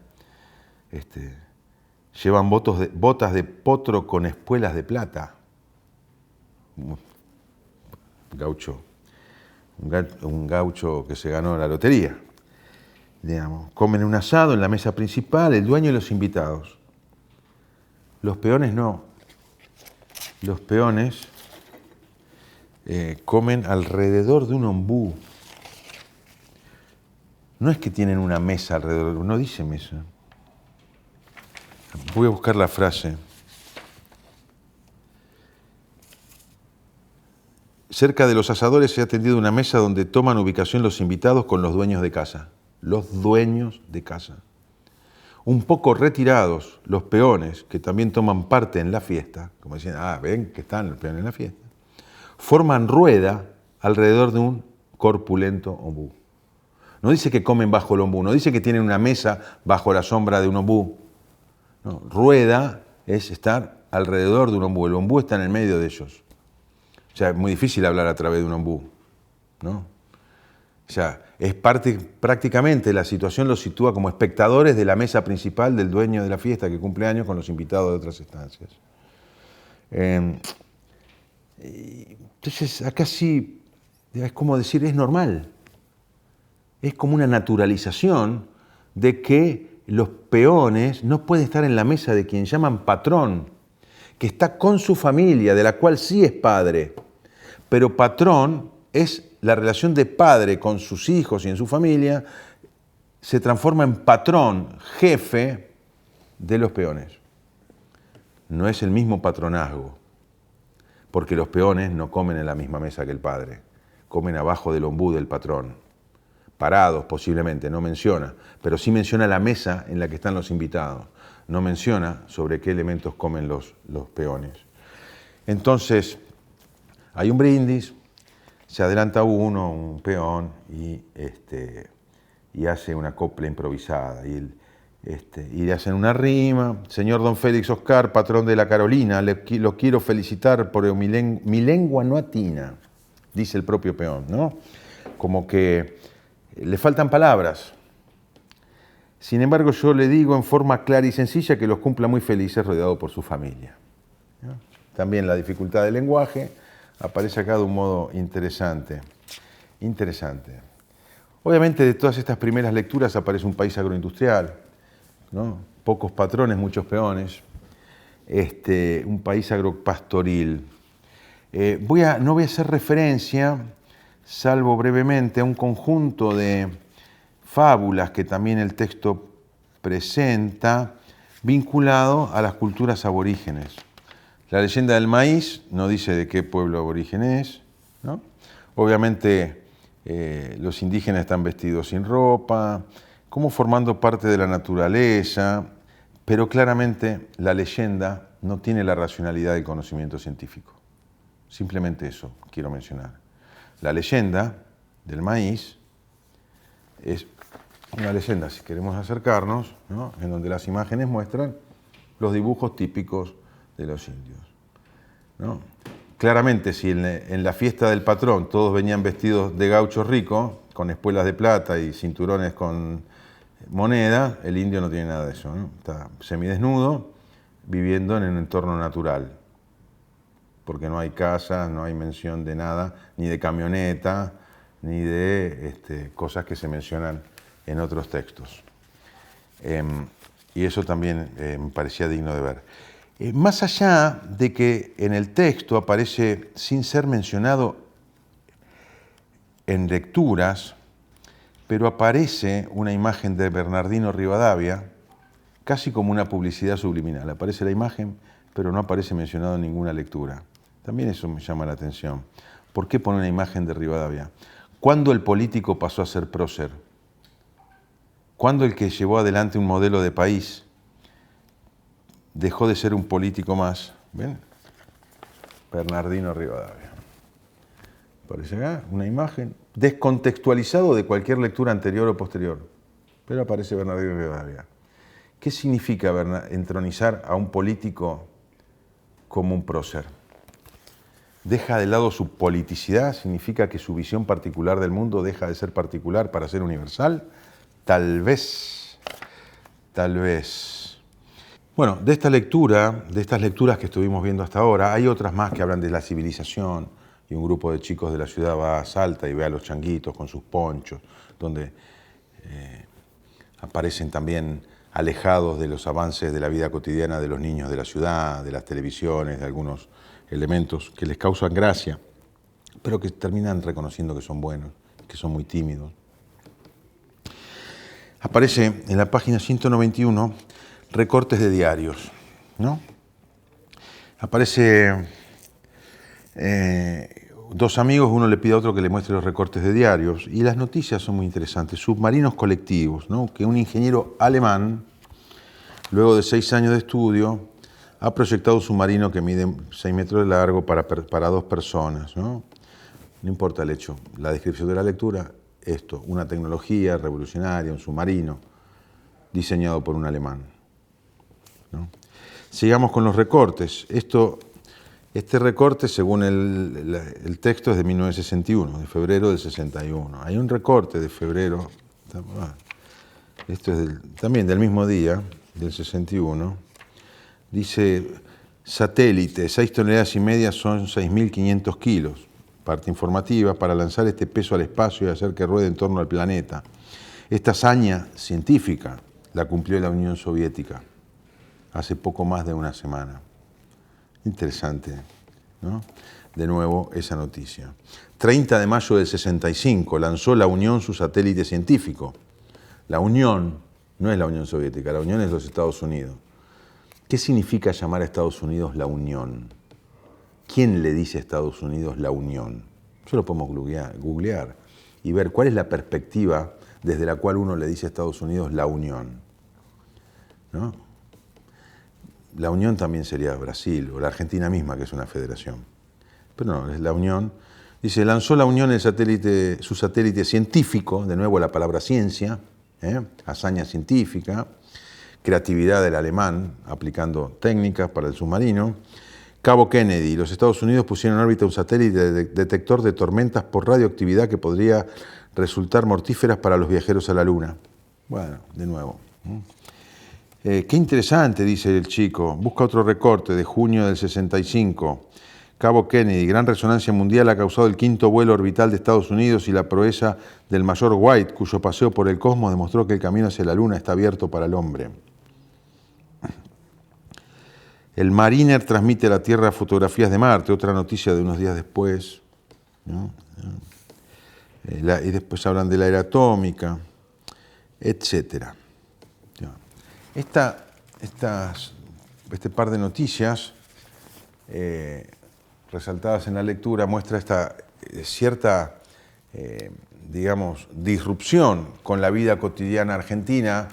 Speaker 1: llevan botas de potro con espuelas de plata. Un gaucho que se ganó la lotería. Digamos, comen un asado en la mesa principal, el dueño y los invitados. Los peones no. Los peones comen alrededor de un ombú. No es que tienen una mesa alrededor, no dice mesa. Voy a buscar la frase. Cerca de los asadores se ha tendido una mesa donde toman ubicación los invitados con los dueños de casa. Los dueños de casa. Un poco retirados los peones, que también toman parte en la fiesta, como decían, ven que están los peones en la fiesta, forman rueda alrededor de un corpulento ombú. No dice que comen bajo el ombú, no dice que tienen una mesa bajo la sombra de un ombú. No, rueda es estar alrededor de un ombú. El ombú está en el medio de ellos. O sea, es muy difícil hablar a través de un ombú, ¿no? O sea, prácticamente la situación los sitúa como espectadores de la mesa principal del dueño de la fiesta que cumple años con los invitados de otras estancias. Entonces, acá sí, es como decir, es normal. Es como una naturalización de que los peones no pueden estar en la mesa de quien llaman patrón, que está con su familia, de la cual sí es padre. Pero patrón es la relación de padre con sus hijos y en su familia, se transforma en patrón, jefe de los peones. no es el mismo patronazgo, porque los peones no comen en la misma mesa que el padre, comen abajo del ombú del patrón, parados posiblemente, no menciona, pero sí menciona la mesa en la que están los invitados, no menciona sobre qué elementos comen los peones. Entonces, hay un brindis, se adelanta uno, un peón, y hace una copla improvisada, y le hacen una rima: señor don Félix Oscar, patrón de la Carolina, lo quiero felicitar por mi lengua no atina, dice el propio peón, ¿no? Como que le faltan palabras. Sin embargo, yo le digo en forma clara y sencilla que los cumpla muy felices rodeado por su familia, ¿no? También la dificultad del lenguaje aparece acá de un modo interesante. Obviamente, de todas estas primeras lecturas aparece un país agroindustrial, ¿no? Pocos patrones, muchos peones, un país agropastoril. No voy a hacer referencia, salvo brevemente, a un conjunto de fábulas que también el texto presenta, vinculado a las culturas aborígenes. La leyenda del maíz no dice de qué pueblo aborigen es, ¿no? Obviamente los indígenas están vestidos sin ropa, como formando parte de la naturaleza, pero claramente la leyenda no tiene la racionalidad del conocimiento científico. Simplemente eso quiero mencionar. La leyenda del maíz es una leyenda, si queremos acercarnos, ¿no?, en donde las imágenes muestran los dibujos típicos de los indios, ¿no? Claramente, si en la fiesta del patrón todos venían vestidos de gaucho rico, con espuelas de plata y cinturones con moneda, el indio no tiene nada de eso, ¿no? Está semidesnudo, viviendo en un entorno natural, porque no hay casas, no hay mención de nada, ni de camioneta, ni de cosas que se mencionan en otros textos. Y eso también me parecía digno de ver. Más allá de que en el texto aparece, sin ser mencionado en lecturas, pero aparece una imagen de Bernardino Rivadavia, casi como una publicidad subliminal. Aparece la imagen, pero no aparece mencionado en ninguna lectura. También eso me llama la atención. ¿Por qué pone una imagen de Rivadavia? ¿Cuándo el político pasó a ser prócer? ¿Cuándo el que llevó adelante un modelo de país dejó de ser un político más? ¿Ven? Bernardino Rivadavia. Aparece acá una imagen descontextualizado de cualquier lectura anterior o posterior, pero aparece Bernardino Rivadavia. ¿Qué significa entronizar a un político como un prócer? ¿Deja de lado su politicidad? ¿Significa que su visión particular del mundo deja de ser particular para ser universal? Tal vez. Bueno, de estas lecturas que estuvimos viendo hasta ahora, hay otras más que hablan de la civilización, y un grupo de chicos de la ciudad va a Salta y ve a los changuitos con sus ponchos, donde aparecen también alejados de los avances de la vida cotidiana de los niños de la ciudad, de las televisiones, de algunos elementos que les causan gracia, pero que terminan reconociendo que son buenos, que son muy tímidos. Aparece en la página 191 recortes de diarios, ¿no? Aparece dos amigos, uno le pide a otro que le muestre los recortes de diarios, y las noticias son muy interesantes. Submarinos colectivos, ¿no? Que un ingeniero alemán, luego de 6 años de estudio, ha proyectado un submarino que mide 6 metros de largo para 2 personas, ¿no? No importa el hecho, la descripción de la lectura, esto, una tecnología revolucionaria, un submarino diseñado por un alemán, ¿no? Sigamos con los recortes. Este recorte, según el texto, es de 1961, de febrero del 61. Hay un recorte de febrero, esto es también del mismo día, del 61. Dice: satélite, 6,5 toneladas son 6.500 kilos. Parte informativa: para lanzar este peso al espacio y hacer que ruede en torno al planeta. Esta hazaña científica la cumplió la Unión Soviética hace poco más de una semana. Interesante, ¿no? De nuevo esa noticia. 30 de mayo del 65 lanzó la Unión su satélite científico. La Unión no es la Unión Soviética, la Unión es los Estados Unidos, ¿Qué significa llamar a Estados Unidos la Unión? ¿Quién le dice a Estados Unidos la Unión? Eso lo podemos googlear y ver cuál es la perspectiva desde la cual uno le dice a Estados Unidos la Unión, ¿no? La Unión también sería Brasil o la Argentina misma, que es una federación. Pero no, es la Unión. Dice, lanzó la Unión su satélite científico, de nuevo la palabra ciencia, hazaña científica, creatividad del alemán, aplicando técnicas para el submarino. Cabo Kennedy, los Estados Unidos pusieron en órbita un satélite detector de tormentas por radioactividad que podría resultar mortíferas para los viajeros a la Luna. Bueno, de nuevo. Qué interesante, dice el chico. Busca otro recorte de junio del 65. Cabo Kennedy, gran resonancia mundial ha causado el 5º vuelo orbital de Estados Unidos y la proeza del mayor White, cuyo paseo por el cosmos demostró que el camino hacia la Luna está abierto para el hombre. El Mariner transmite a la Tierra fotografías de Marte, otra noticia de unos días después, ¿no? Y después hablan de la era atómica, etc. Este par de noticias resaltadas en la lectura muestra esta cierta, digamos, disrupción con la vida cotidiana argentina,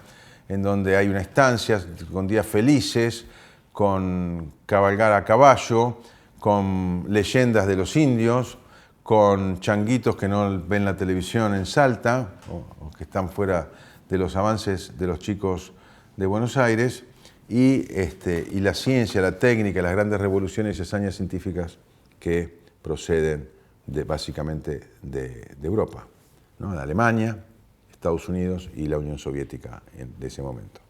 Speaker 1: en donde hay una estancia con días felices, con cabalgar a caballo, con leyendas de los indios, con changuitos que no ven la televisión en Salta o que están fuera de los avances de los chicos de Buenos Aires, y la ciencia, la técnica, las grandes revoluciones y hazañas científicas que proceden básicamente de Europa, ¿no? De Alemania, Estados Unidos y la Unión Soviética de ese momento.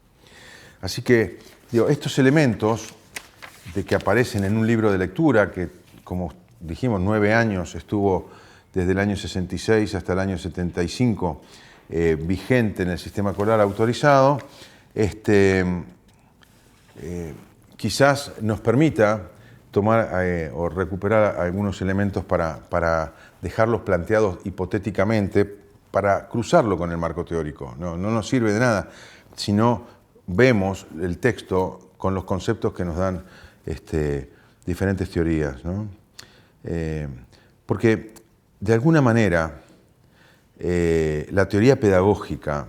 Speaker 1: Así que, estos elementos de que aparecen en un libro de lectura que, como dijimos, 9 años estuvo desde el año 66 hasta el año 75 vigente en el sistema escolar autorizado, quizás nos permita tomar o recuperar algunos elementos para dejarlos planteados hipotéticamente, para cruzarlo con el marco teórico. No nos sirve de nada si no vemos el texto con los conceptos que nos dan diferentes teorías, ¿no? Porque de alguna manera la teoría pedagógica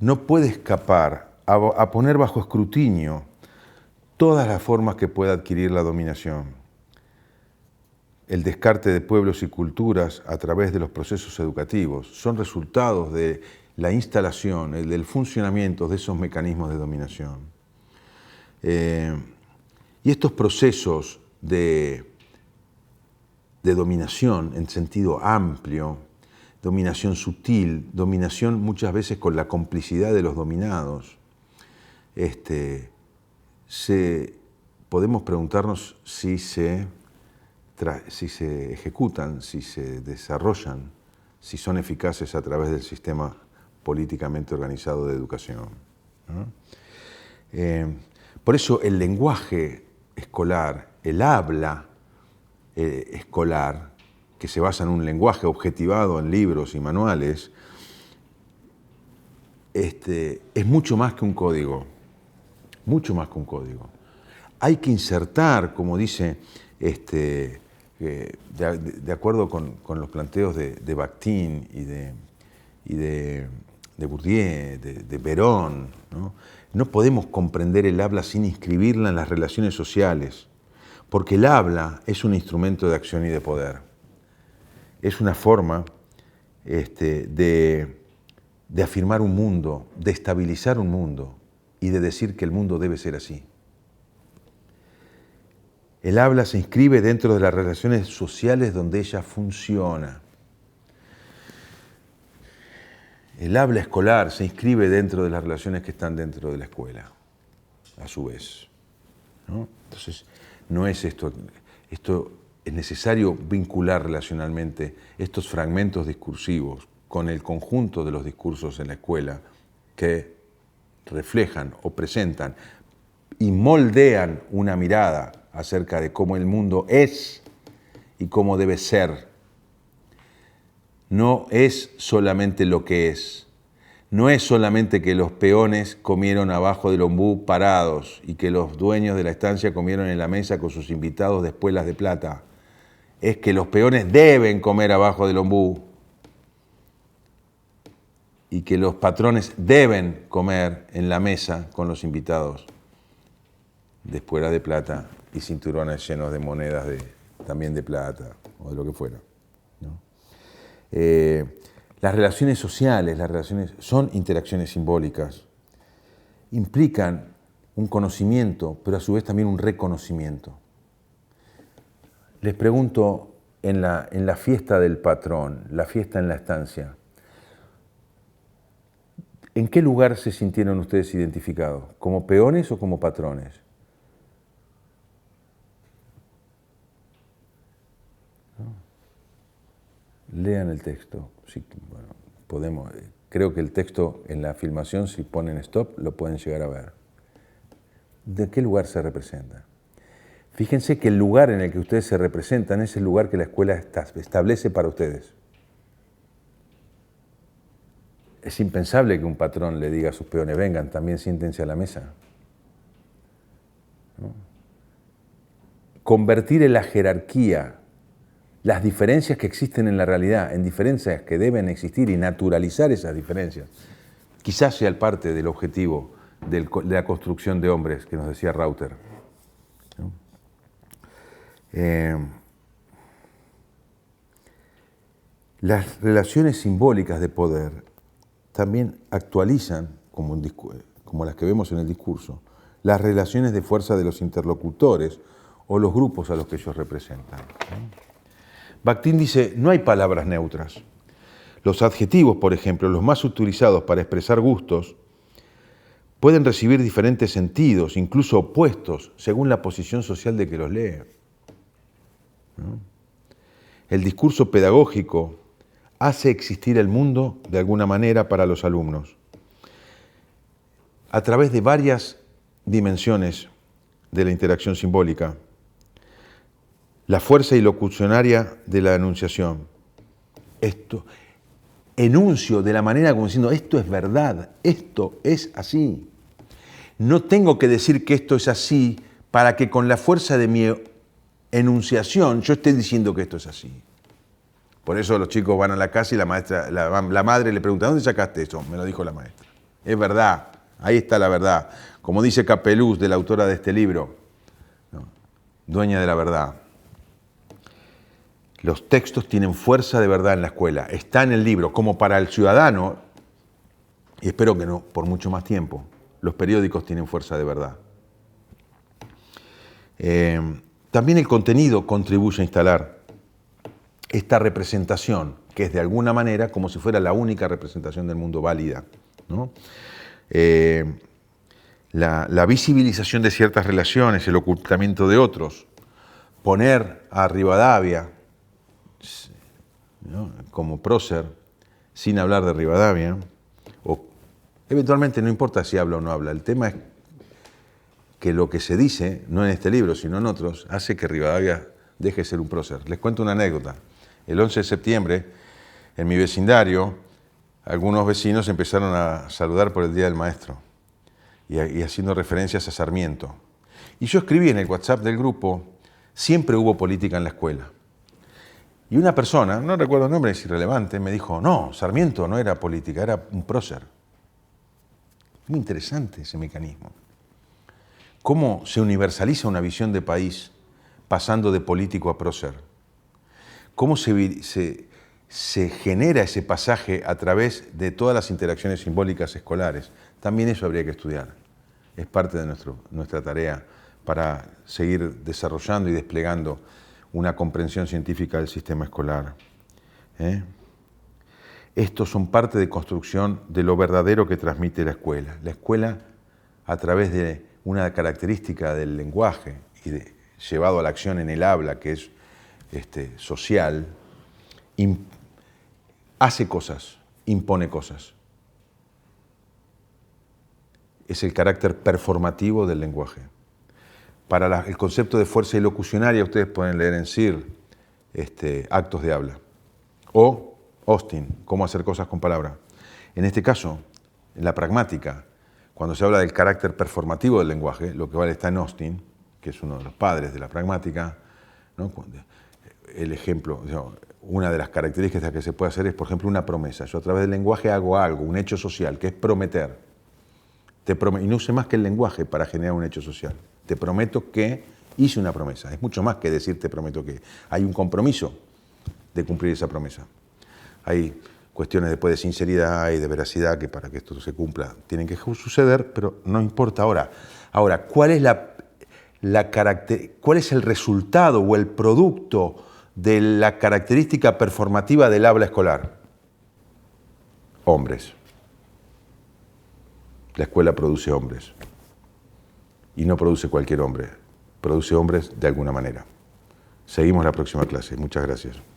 Speaker 1: no puede escapar a poner bajo escrutinio todas las formas que pueda adquirir la dominación. El descarte de pueblos y culturas a través de los procesos educativos son resultados de la instalación, del funcionamiento de esos mecanismos de dominación. Y estos procesos de dominación en sentido amplio, dominación sutil, dominación muchas veces con la complicidad de los dominados, podemos preguntarnos si se ejecutan, si se desarrollan, si son eficaces a través del sistema políticamente organizado de educación, ¿no? Por eso el lenguaje escolar, el habla escolar, que se basa en un lenguaje objetivado en libros y manuales, es mucho más que un código, mucho más que un código. Hay que insertar, como dice, de acuerdo con los planteos de Bakhtin y de Bourdieu, de Verón, ¿no? No podemos comprender el habla sin inscribirla en las relaciones sociales, porque el habla es un instrumento de acción y de poder. Es una forma de afirmar un mundo, de estabilizar un mundo y de decir que el mundo debe ser así. El habla se inscribe dentro de las relaciones sociales donde ella funciona. El habla escolar se inscribe dentro de las relaciones que están dentro de la escuela, a su vez, ¿no? Entonces, no es esto es necesario vincular relacionalmente estos fragmentos discursivos con el conjunto de los discursos en la escuela que reflejan o presentan y moldean una mirada acerca de cómo el mundo es y cómo debe ser. No es solamente lo que es, no es solamente que los peones comieron abajo del ombú parados y que los dueños de la estancia comieron en la mesa con sus invitados de espuelas de plata. Es que los peones deben comer abajo del ombú y que los patrones deben comer en la mesa con los invitados de espuelas de plata y cinturones llenos de monedas también de plata o de lo que fuera, ¿no? Las relaciones sociales, son interacciones simbólicas, implican un conocimiento, pero a su vez también un reconocimiento. Les pregunto, en la fiesta del patrón, la fiesta en la estancia, ¿en qué lugar se sintieron ustedes identificados? ¿Como peones o como patrones? Lean el texto. Sí, bueno, podemos. Creo que el texto en la filmación, si ponen stop, lo pueden llegar a ver. ¿De qué lugar se representa? Fíjense que el lugar en el que ustedes se representan es el lugar que la escuela establece para ustedes. Es impensable que un patrón le diga a sus peones, vengan, también siéntense a la mesa, ¿no? Convertir en la jerarquía las diferencias que existen en la realidad en diferencias que deben existir y naturalizar esas diferencias, quizás sea parte del objetivo de la construcción de hombres que nos decía Rauter, ¿no? Las relaciones simbólicas de poder también actualizan, como las que vemos en el discurso, las relaciones de fuerza de los interlocutores o los grupos a los que ellos representan, ¿no? Bakhtin dice, no hay palabras neutras. Los adjetivos, por ejemplo, los más utilizados para expresar gustos, pueden recibir diferentes sentidos, incluso opuestos, según la posición social de que los lee, ¿no? El discurso pedagógico hace existir el mundo de alguna manera para los alumnos, a través de varias dimensiones de la interacción simbólica. La fuerza ilocucionaria de la enunciación. Esto, enuncio de la manera como diciendo, esto es verdad, esto es así. No tengo que decir que esto es así para que con la fuerza de mi enunciación yo esté diciendo que esto es así. Por eso los chicos van a la casa y la madre le pregunta, ¿dónde sacaste eso? Me lo dijo la maestra. Es verdad, ahí está la verdad. Como dice Capeluz, de la autora de este libro, ¿no? Dueña de la verdad. Los textos tienen fuerza de verdad en la escuela, está en el libro, como para el ciudadano, y espero que no por mucho más tiempo, los periódicos tienen fuerza de verdad. También el contenido contribuye a instalar esta representación, que es de alguna manera como si fuera la única representación del mundo válida, ¿no? La visibilización de ciertas relaciones, el ocultamiento de otros, poner a Rivadavia, ¿no?, como prócer, sin hablar de Rivadavia, o eventualmente no importa si habla o no habla, el tema es que lo que se dice, no en este libro, sino en otros, hace que Rivadavia deje de ser un prócer. Les cuento una anécdota. El 11 de septiembre, en mi vecindario, algunos vecinos empezaron a saludar por el Día del Maestro y haciendo referencias a Sarmiento. Y yo escribí en el WhatsApp del grupo, siempre hubo política en la escuela. Y una persona, no recuerdo el nombre, es irrelevante, me dijo, no, Sarmiento no era política, era un prócer. Muy interesante ese mecanismo. ¿Cómo se universaliza una visión de país pasando de político a prócer? ¿Cómo se genera ese pasaje a través de todas las interacciones simbólicas escolares? También eso habría que estudiar. Es parte de nuestra tarea para seguir desarrollando y desplegando una comprensión científica del sistema escolar. Estos son parte de construcción de lo verdadero que transmite la escuela. La escuela, a través de una característica del lenguaje y llevado a la acción en el habla, que es social, hace cosas, impone cosas. Es el carácter performativo del lenguaje. Para el concepto de fuerza ilocucionaria, ustedes pueden leer en Searle actos de habla. O Austin, cómo hacer cosas con palabras. En este caso, En la pragmática, cuando se habla del carácter performativo del lenguaje, lo que vale está en Austin, que es uno de los padres de la pragmática, ¿no? El ejemplo, una de las características que se puede hacer es, por ejemplo, una promesa. Yo a través del lenguaje hago algo, un hecho social, que es prometer. Y no usé más que el lenguaje para generar un hecho social. Te prometo que hice una promesa. Es mucho más que decir te prometo que. Hay un compromiso de cumplir esa promesa. Hay cuestiones después de sinceridad y de veracidad que para que esto se cumpla tienen que suceder, pero no importa ahora. Ahora, ¿cuál es cuál es el resultado o el producto de la característica performativa del habla escolar? Hombres. La escuela produce hombres. Y no produce cualquier hombre. Produce hombres de alguna manera. Seguimos la próxima clase. Muchas gracias.